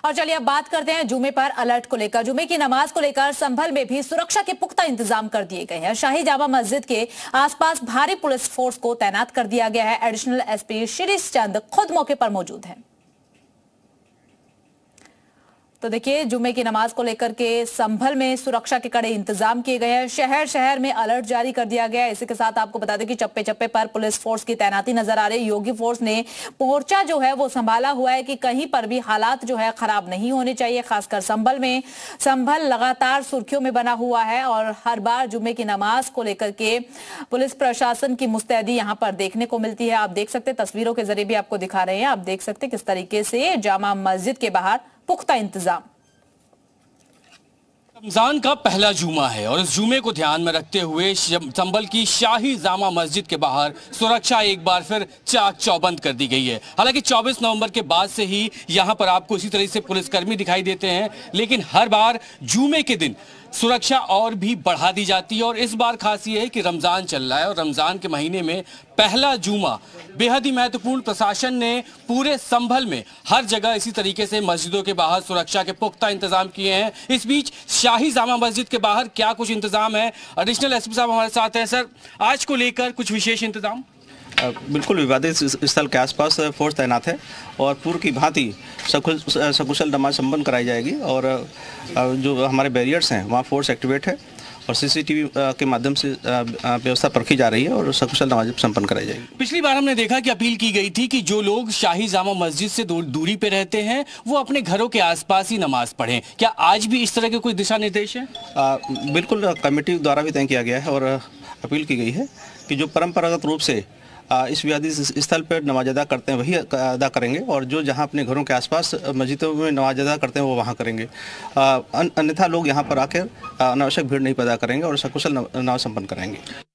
और चलिए अब बात करते हैं जुमे पर अलर्ट को लेकर। जुमे की नमाज को लेकर संभल में भी सुरक्षा के पुख्ता इंतजाम कर दिए गए हैं। शाही जामा मस्जिद के आसपास भारी पुलिस फोर्स को तैनात कर दिया गया है। एडिशनल एसपी शिरीष चंद खुद मौके पर मौजूद हैं। तो देखिए, जुमे की नमाज को लेकर के संभल में सुरक्षा के कड़े इंतजाम किए गए हैं। शहर शहर में अलर्ट जारी कर दिया गया है। इसी के साथ आपको बता दें कि चप्पे चप्पे पर पुलिस फोर्स की तैनाती नजर आ रही है। योगी फोर्स ने मोर्चा जो है वो संभाला हुआ है कि कहीं पर भी हालात जो है खराब नहीं होने चाहिए। खासकर संभल में, संभल लगातार सुर्खियों में बना हुआ है और हर बार जुमे की नमाज को लेकर के पुलिस प्रशासन की मुस्तैदी यहां पर देखने को मिलती है। आप देख सकते हैं, तस्वीरों के जरिए भी आपको दिखा रहे हैं। आप देख सकते हैं किस तरीके से जामा मस्जिद के बाहर पुख्ता इंतजाम। रमजान का पहला जुमा है और इस जुमे को ध्यान में रखते हुए संभल की शाही जामा मस्जिद के बाहर सुरक्षा एक बार फिर चाक चौबंद कर दी गई है। हालांकि 24 नवंबर के बाद से ही यहां पर आपको इसी तरह से पुलिसकर्मी दिखाई देते हैं, लेकिन हर बार जुमे के दिन सुरक्षा और भी बढ़ा दी जाती है। और इस बार खास ये है कि रमजान चल रहा है और रमजान के महीने में पहला जुमा बेहद ही महत्वपूर्ण। प्रशासन ने पूरे संभल में हर जगह इसी तरीके से मस्जिदों के बाहर सुरक्षा के पुख्ता इंतजाम किए हैं। इस बीच शाही जामा मस्जिद के बाहर क्या कुछ इंतजाम है, एडिशनल एसपी साहब हमारे साथ हैं। सर, आज को लेकर कुछ विशेष इंतजाम? बिल्कुल, विवादित स्थल के आसपास फोर्स तैनात है और पूर्व की भांति सकुशल नमाज संपन्न कराई जाएगी। और जो हमारे बैरियर्स हैं वहाँ फोर्स एक्टिवेट है और सीसीटीवी के माध्यम से व्यवस्था परखी जा रही है और सकुशल नमाज संपन्न कराई जाएगी। पिछली बार हमने देखा कि अपील की गई थी कि जो लोग शाही जामा मस्जिद से दूरी पे रहते हैं वो अपने घरों के आसपास ही नमाज पढ़ें। क्या आज भी इस तरह के कोई दिशा निर्देश है? बिल्कुल, कमेटी द्वारा भी तय किया गया है और अपील की गई है कि जो परंपरागत रूप से इस विवादित स्थल पर नमाज अदा करते हैं वही अदा करेंगे और जो जहां अपने घरों के आसपास मस्जिदों में नमाज अदा करते हैं वो वहां करेंगे। अन्यथा लोग यहां पर आकर अनावश्यक भीड़ नहीं पैदा करेंगे और सकुशल नमाज संपन्न कराएंगे।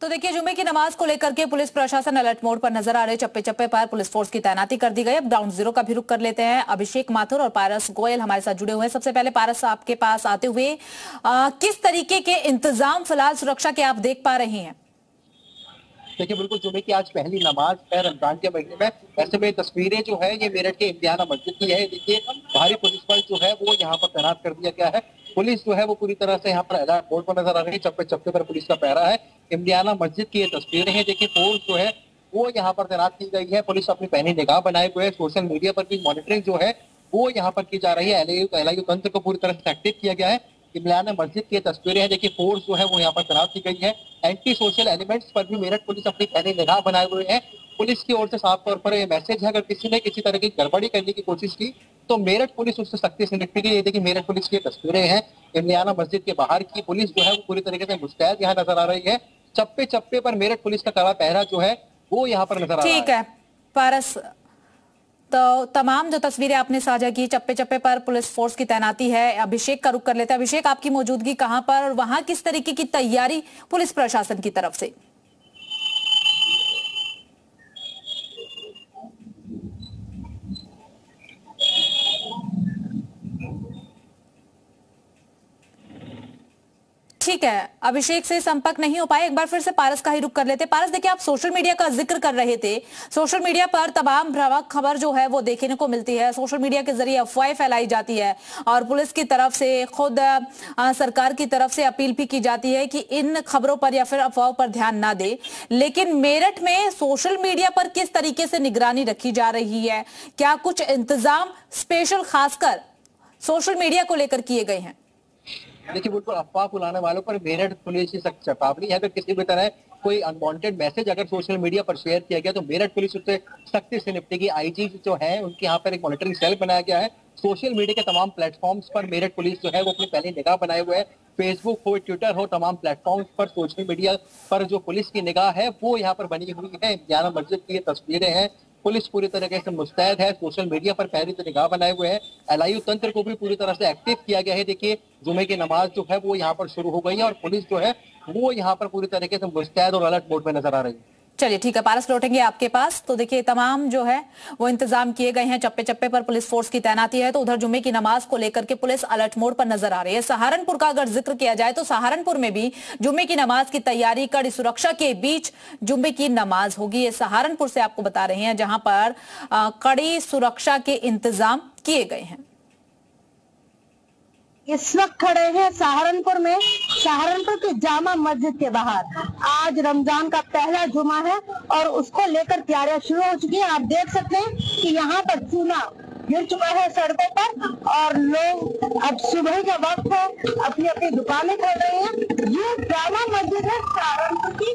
तो देखिए, जुमे की नमाज को लेकर के पुलिस प्रशासन अलर्ट मोड पर नजर आ रहे। चप्पे चप्पे पर पुलिस फोर्स की तैनाती कर दी गई। अब ग्राउंड जीरो का भी रुख कर लेते हैं। अभिषेक माथुर और पारस गोयल हमारे साथ जुड़े हुए हैं। सबसे पहले पारस, आपके पास आते हुए किस तरीके के इंतजाम फिलहाल सुरक्षा के आप देख पा रहे हैं? देखिए, बिल्कुल जुमे की आज पहली नमाज है रमजान के महीने में। ऐसे में तस्वीरें जो है ये मेरठ के इम्तियाना मस्जिद की है। देखिए, भारी पुलिस बल जो है वो यहाँ पर तैनात कर दिया गया है। पुलिस जो है वो पूरी तरह से यहाँ पर अलर्ट मोड पर नजर आ रही है। चप्पे चप्पे पर पुलिस का पहरा है। इम्तियाना मस्जिद की ये तस्वीरें हैं। देखिए, फोर्स जो है वो यहाँ पर तैनात की गई है। पुलिस अपनी पैनी निगाह बनाए हुए है। सोशल मीडिया पर भी मॉनिटरिंग जो है वो यहाँ पर की जा रही है। एलआईयू तंत्र को पूरी तरह से एक्टिव किया गया है। इमरान मस्जिद की तस्वीरें हैं। देखिए, फोर्स जो है वो यहाँ पर तैनात की गई है। एंटी सोशल एलिमेंट्स पर भी मेरठ पुलिस अपनी पैनी निगाह बनाए हुए हैं। पुलिस की ओर से साफ तौर पर ये मैसेज है, अगर किसी ने किसी तरह की गड़बड़ी करने की कोशिश की तो मेरठ पुलिस उससे सख्ती से निपटेगी। ये देखिए, मेरठ पुलिस की तस्वीरें हैं। इमरान मस्जिद के बाहर की पुलिस जो है वो पूरी तरीके से मुस्तैद यहाँ नजर आ रही है। चप्पे चप्पे पर मेरठ पुलिस का कड़ा पहरा जो है वो यहाँ पर नजर आ रहा है। ठीक है पारस, तो तमाम जो तस्वीरें आपने साझा की, चप्पे चप्पे पर पुलिस फोर्स की तैनाती है। अभिषेक का रुख कर लेते हैं। अभिषेक, आपकी मौजूदगी कहां पर और वहां किस तरीके की तैयारी पुलिस प्रशासन की तरफ से? ठीक है, अभिषेक से संपर्क नहीं हो पाए। एक बार फिर से पारस का ही रुख कर लेते। पारस, देखिए, आप सोशल मीडिया का जिक्र कर रहे थे। सोशल मीडिया पर तमाम भ्रामक खबर जो है वो देखने को मिलती है। सोशल मीडिया के जरिए अफवाहें फैलाई जाती है और पुलिस की तरफ से, खुद सरकार की तरफ से अपील भी की जाती है कि इन खबरों पर या फिर अफवाहों पर ध्यान ना दे। लेकिन मेरठ में सोशल मीडिया पर किस तरीके से निगरानी रखी जा रही है? क्या कुछ इंतजाम स्पेशल खासकर सोशल मीडिया को लेकर किए गए हैं? देखिए, बिल्कुल अफवाह फैलाने वालों पर मेरठ पुलिस की सख्त चेतावनी है। अगर किसी भी तरह कोई अनवांटेड मैसेज अगर सोशल मीडिया पर शेयर किया गया तो मेरठ पुलिस उससे सख्ती से निपटेगी। आईजी जो है उनके यहाँ पर एक मॉनिटरिंग सेल बनाया गया है। सोशल मीडिया के तमाम प्लेटफॉर्म्स पर मेरठ पुलिस जो है वो अपनी पहली निगाह बनाए हुए है। फेसबुक हो, ट्विटर हो, तमाम प्लेटफॉर्म्स पर सोशल मीडिया पर जो पुलिस की निगाह है वो यहाँ पर बनी हुई है। इम्तियाना मस्जिद की ये तस्वीरें हैं। पुलिस पूरी तरीके से मुस्तैद है। सोशल मीडिया पर पहली तो निगाह बनाए हुए हैं। एलआईयू तंत्र को भी पूरी तरह से एक्टिव किया गया है। देखिए, जुमे की नमाज जो है वो यहाँ पर शुरू हो गई है और पुलिस जो है वो यहाँ पर पूरी तरीके से मुस्तैद और अलर्ट मोड में नजर आ रही है। चलिए ठीक है, पारस लौटेंगे आपके पास। तो देखिए तमाम जो है वो इंतजाम किए गए हैं, चप्पे चप्पे पर पुलिस फोर्स की तैनाती है। तो उधर जुम्मे की नमाज को लेकर के पुलिस अलर्ट मोड पर नजर आ रही है। सहारनपुर का अगर जिक्र किया जाए तो सहारनपुर में भी जुम्मे की नमाज की तैयारी, कड़ी सुरक्षा के बीच जुम्मे की नमाज होगी। ये सहारनपुर से आपको बता रहे हैं, जहां पर कड़ी सुरक्षा के इंतजाम किए गए हैं। इस वक्त खड़े हैं सहारनपुर में, सहारनपुर की जामा मस्जिद के बाहर। आज रमजान का पहला जुमा है और उसको लेकर तैयारियां शुरू हो चुकी है। आप देख सकते हैं कि यहाँ पर चूना गिर चुका है सड़कों पर और लोग अब सुबह का वक्त है, अपनी अपनी दुकानें खोल रहे हैं। ये जामा मस्जिद है सहारनपुर की,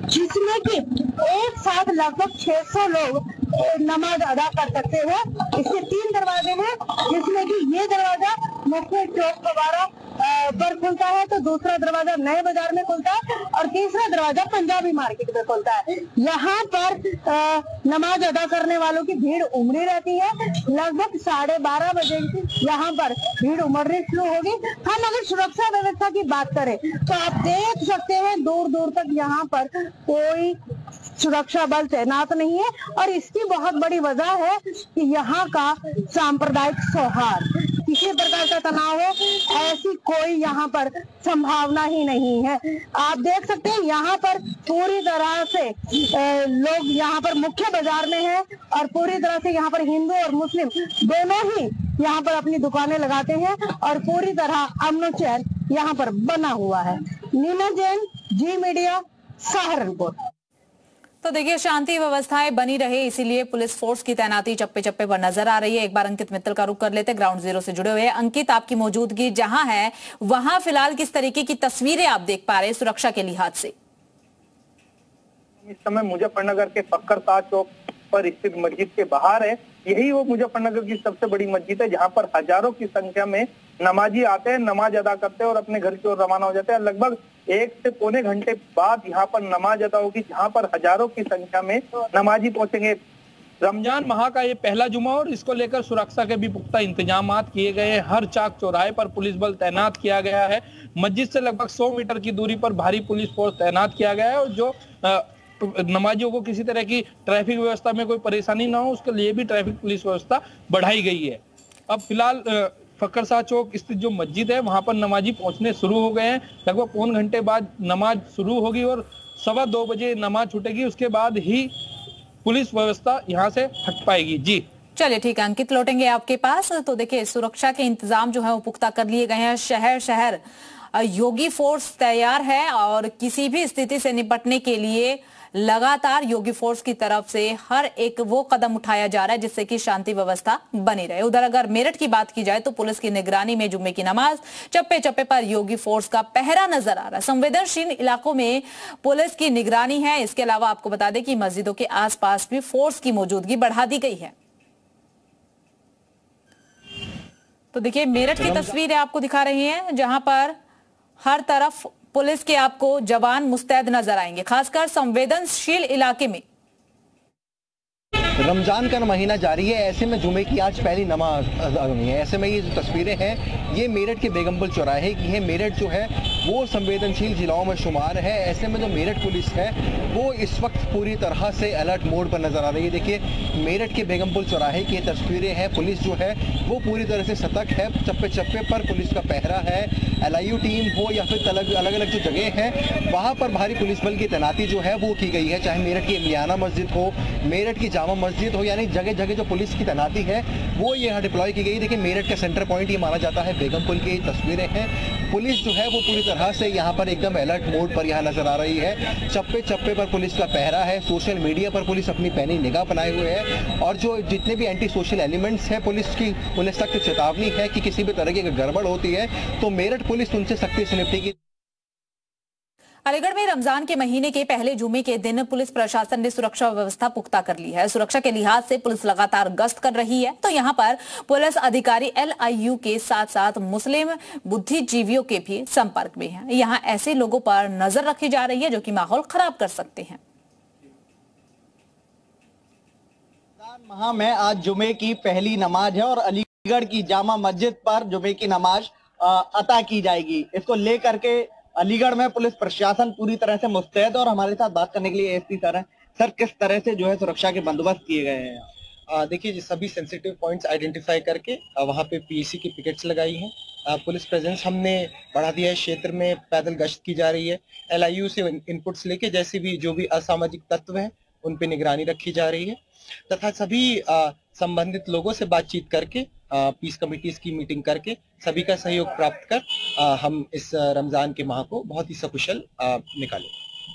जिसमें कि एक साथ लगभग 600 लोग नमाज अदा कर सकते हैं। इसके 3 दरवाजे हैं, जिसमें कि ये दरवाजा मुख्य चौक दोबारा पर खुलता है, तो दूसरा दरवाजा नए बाजार में खुलता है और तीसरा दरवाजा पंजाबी मार्केट में खुलता है। यहाँ पर नमाज अदा करने वालों की भीड़ उमड़ी रहती है। लगभग 12:30 बजे यहाँ पर भीड़ उमड़नी शुरू होगी। हम अगर सुरक्षा व्यवस्था की बात करें तो आप देख सकते हैं दूर दूर तक यहाँ पर कोई सुरक्षा बल तैनात नहीं है और इसकी बहुत बड़ी वजह है कि यहाँ का सांप्रदायिक सौहार्द, किसी प्रकार का तनाव हो ऐसी कोई यहाँ पर संभावना ही नहीं है। आप देख सकते हैं यहाँ पर पूरी तरह से लोग यहाँ पर मुख्य बाजार में हैं और पूरी तरह से यहाँ पर हिंदू और मुस्लिम दोनों ही यहाँ पर अपनी दुकानें लगाते हैं और पूरी तरह अमन चैन यहाँ पर बना हुआ है। नीना जैन, जी मीडिया, सहारनपुर। तो देखिए शांति व्यवस्थाएं बनी रहे, इसीलिए पुलिस फोर्स की तैनाती चप्पे चप्पे पर नजर आ रही है। एक बार अंकित मित्तल का रुख कर लेते हैं, ग्राउंड जीरो से जुड़े हुए हैं। अंकित, आपकी मौजूदगी जहां है वहां फिलहाल किस तरीके की तस्वीरें आप देख पा रहे हैं सुरक्षा के लिहाज से? इस समय मुजफ्फरनगर के फक्कर चौक पर स्थित मस्जिद के बाहर है। यही वो मुजफ्फरनगर की सबसे बड़ी मस्जिद है, जहां पर हजारों की संख्या में नमाजी आते हैं, नमाज अदा करते हैं और अपने घर की ओर रवाना हो जाते हैं। लगभग 1 से पौने घंटे बाद यहाँ पर नमाज अदा होगी, जहाँ पर हजारों की संख्या में नमाजी पहुंचेंगे। रमजान माह का ये पहला जुमा और इसको लेकर सुरक्षा के भी पुख्ता इंतजाम किए गए हैं। हर चाक चौराहे पर पुलिस बल तैनात किया गया है। मस्जिद से लगभग 100 मीटर की दूरी पर भारी पुलिस फोर्स तैनात किया गया है और जो नमाजियों को किसी तरह की ट्रैफिक व्यवस्था में कोई परेशानी ना हो, उसके लिए भी ट्रैफिक पुलिस व्यवस्था बढ़ाई गई है। अब फिलहाल फक्कर शाह चौक स्थित जो मस्जिद है वहां पर नमाजी पहुंचने शुरू हो गए हैं। लगभग पौन घंटे बाद नमाज शुरू होगी और 2:15 बजे नमाज छूटेगी, उसके बाद ही पुलिस व्यवस्था यहां से हट पाएगी। जी चलिए ठीक है अंकित, लौटेंगे आपके पास। तो देखिए सुरक्षा के इंतजाम जो है वो पुख्ता कर लिए गए हैं। शहर शहर योगी फोर्स तैयार है और किसी भी स्थिति से निपटने के लिए लगातार योगी फोर्स की तरफ से हर एक वो कदम उठाया जा रहा है जिससे कि शांति व्यवस्था बनी रहे। उधर अगर मेरठ की बात की जाए तो पुलिस की निगरानी में जुम्मे की नमाज, चप्पे चप्पे पर योगी फोर्स का पहरा नजर आ रहा है। संवेदनशील इलाकों में पुलिस की निगरानी है। इसके अलावा आपको बता दें कि मस्जिदों के आसपास भी फोर्स की मौजूदगी बढ़ा दी गई है। तो देखिए मेरठ की तस्वीरें आपको दिखा रही हैं, जहां पर हर तरफ पुलिस के आपको जवान मुस्तैद नजर आएंगे, खासकर संवेदनशील इलाके में। रमजान का महीना जारी है, ऐसे में जुमे की आज पहली नमाज अदा हुई है। ऐसे में ये जो तस्वीरें हैं ये मेरठ के बेगमपुर चौराहे की है। मेरठ जो है वो संवेदनशील जिलाओं में शुमार है। ऐसे में जो मेरठ पुलिस है वो इस वक्त पूरी तरह से अलर्ट मोड पर नजर आ रही है। देखिए मेरठ के बेगमपुर चौराहे की तस्वीरें हैं। पुलिस जो है वो पूरी तरह से सतर्क है, चप्पे चप्पे पर पुलिस का पहरा है। LIU टीम हो या फिर अलग अलग जो जगह हैं वहाँ पर भारी पुलिस बल की तैनाती जो है वो की गई है। चाहे मेरठ की इमलियाना मस्जिद हो, मेरठ की जामा मस्जिद हो, यानी जगह जगह जो पुलिस की तैनाती है वो यहाँ डिप्लॉय की गई। देखिए मेरठ का सेंटर पॉइंट ये माना जाता है बेगमपुर की तस्वीरें हैं। पुलिस जो है वो पूरी तरह से यहाँ पर एकदम अलर्ट मोड पर यहाँ नजर आ रही है। चप्पे चप्पे पर पुलिस का पहरा है। सोशल मीडिया पर पुलिस अपनी पैनी निगाह बनाए हुए है और जो जितने भी एंटी सोशल एलिमेंट्स हैं पुलिस की उन्हें सख्त चेतावनी है कि किसी भी तरह की गड़बड़ होती है तो मेरठ पुलिस उनसे सख्ती से निपटेगी। अलीगढ़ में रमजान के महीने के पहले जुमे के दिन पुलिस प्रशासन ने सुरक्षा व्यवस्था पुख्ता कर ली है। सुरक्षा के लिहाज से पुलिस लगातार गश्त कर रही है। तो यहां पर पुलिस अधिकारी LIU के साथ साथ मुस्लिम बुद्धिजीवियों के भी संपर्क में हैं। यहां ऐसे लोगों पर नजर रखी जा रही है जो कि माहौल खराब कर सकते हैं। माह में आज जुमे की पहली नमाज है और अलीगढ़ की जामा मस्जिद पर जुमे की नमाज अता की जाएगी। इसको लेकर के अलीगढ़ में पुलिस प्रशासन पूरी तरह से मुस्तैद और हमारे साथ बात करने के लिए एसपी सर हैं। सर किस तरह से जो है सुरक्षा के बंदोबस्त किए गए हैं? देखिए जी, सभी सेंसिटिव पॉइंट्स आइडेंटिफाई करके वहाँ पे पीएसी की पिकेट्स लगाई हैं। पुलिस प्रेजेंस हमने बढ़ा दिया है, क्षेत्र में पैदल गश्त की जा रही है। एलआईयू से इनपुट्स लेके जैसे भी जो भी असामाजिक तत्व हैं उन पे निगरानी रखी जा रही है तथा सभी संबंधित लोगों से बातचीत करके पीस कमिटीज की मीटिंग करके सभी का सहयोग प्राप्त कर हम इस रमजान के माह को बहुत ही सकुशल निकालें।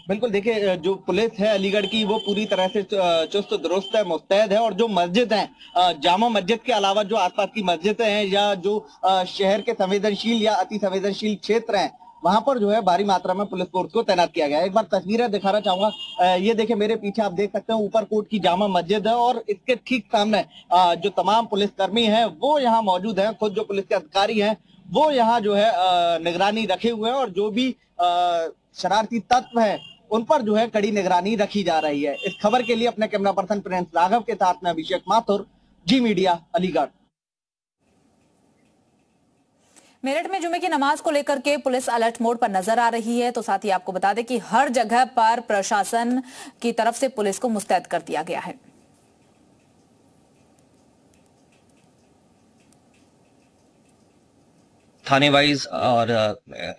बिल्कुल, देखिए जो पुलिस है अलीगढ़ की वो पूरी तरह से चुस्त दुरुस्त है, मुस्तैद है, और जो मस्जिद है जामा मस्जिद के अलावा जो आसपास की मस्जिदें हैं या जो शहर के संवेदनशील या अति संवेदनशील क्षेत्र हैं वहां पर जो है भारी मात्रा में पुलिस फोर्स को तैनात किया गया है। एक बार तस्वीरें दिखाना चाहूंगा, ये देखिए मेरे पीछे आप देख सकते हैं ऊपर कोट की जामा मस्जिद है और इसके ठीक सामने जो तमाम पुलिसकर्मी हैं वो यहाँ मौजूद हैं। खुद जो पुलिस के अधिकारी हैं वो यहाँ जो है निगरानी रखे हुए हैं और जो भी शरारती तत्व है उन पर जो है कड़ी निगरानी रखी जा रही है। इस खबर के लिए अपने कैमरा पर्सन प्रिंस राघव के साथ में अभिषेक माथुर, जी मीडिया, अलीगढ़। मेरठ में जुमे की नमाज को लेकर के पुलिस अलर्ट मोड पर नजर आ रही है। तो साथ ही आपको बता दें कि हर जगह पर प्रशासन की तरफ से पुलिस को मुस्तैद कर दिया गया है। थाने वाइज और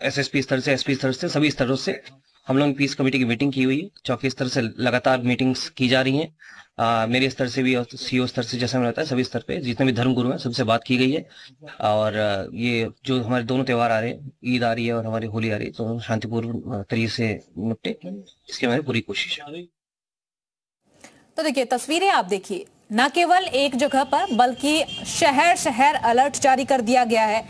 एसएसपी स्तर से, एसपी स्तर से, सभी स्तरों से हम लोग पीस कमेटी की मीटिंग की हुई है। चौकी स्तर से लगातार मीटिंग्स की जा रही हैं। मेरे स्तर से भी और सीओ स्तर से जैसा रहता है सभी स्तर पे जितने भी धर्मगुरु हैं सबसे बात की गई है। और ये जो हमारे दोनों त्यौहार आ रहे हैं, ईद आ रही है और हमारी होली आ रही है, तो शांतिपूर्ण तरीके से निपटे, इसकी हमारी पूरी कोशिश है। तो देखिए तस्वीरें आप देखिए, न केवल एक जगह पर बल्कि शहर शहर अलर्ट जारी कर दिया गया है।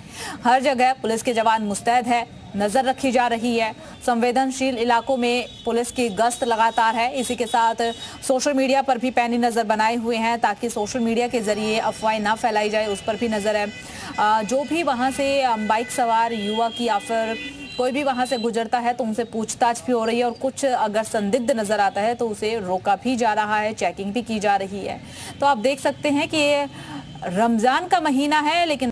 हर जगह पुलिस के जवान मुस्तैद है, नजर रखी जा रही है। संवेदनशील इलाकों में पुलिस की गश्त लगातार है। इसी के साथ सोशल मीडिया पर भी पैनी नजर बनाए हुए हैं ताकि सोशल मीडिया के जरिए अफवाहें ना फैलाई जाए, उस पर भी नजर है। जो भी वहां से बाइक सवार युवक या फिर कोई भी वहां से गुजरता है तो उनसे पूछताछ भी हो रही है और कुछ अगर संदिग्ध नजर आता है तो उसे रोका भी जा रहा है, चेकिंग भी की जा रही है। तो आप देख सकते हैं कि ये रमजान का महीना है लेकिन